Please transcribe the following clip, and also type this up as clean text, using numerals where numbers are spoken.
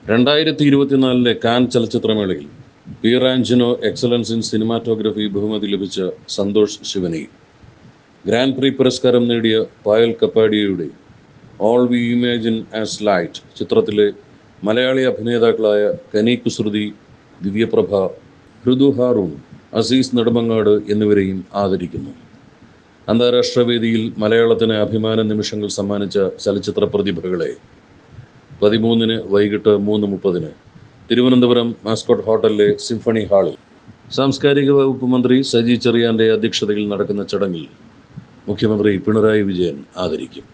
2024 Cannes ചലച്ചിത്രമേളയിൽ Pierre Angenieux excellence in cinematography ബഹുമതി ലഭിച്ച സന്തോഷ് ശിവനി, ഗ്രാൻഡ് പ്രീ പുരസ്കാരം നേടിയ പായൽ കപ്പാഡിയയുടെ all we imagine as light ചിത്രത്തിലെ മലയാളി അഭിനേതാക്കളായ കനി കുസൃതി, ദിവ്യപ്രഭ, ഹൃദു ഹാറൂൺ, അസീസ് നെടുമങ്ങാട് എന്നിവരെയും ആദരിക്കുന്നു. അന്താരാഷ്ട്ര വേദിയിൽ മലയാളത്തിന് അഭിമാന നിമിഷങ്ങൾ സമ്മാനിച്ച ചലച്ചിത്ര പ്രതിഭകളെ 13 വൈകിട്ട് 3:30 തിരുവനന്തപുരം മാസ്കോട്ട് ഹോട്ടലിലെ സിംഫണി ഹാളിൽ സാംസ്കാരിക വകുപ്പ് മന്ത്രി സജി ചെറിയാന്റെ അധ്യക്ഷതയിൽ നടക്കുന്ന ചടങ്ങിൽ മുഖ്യമന്ത്രി പിണറായി വിജയൻ ആദരിക്കും.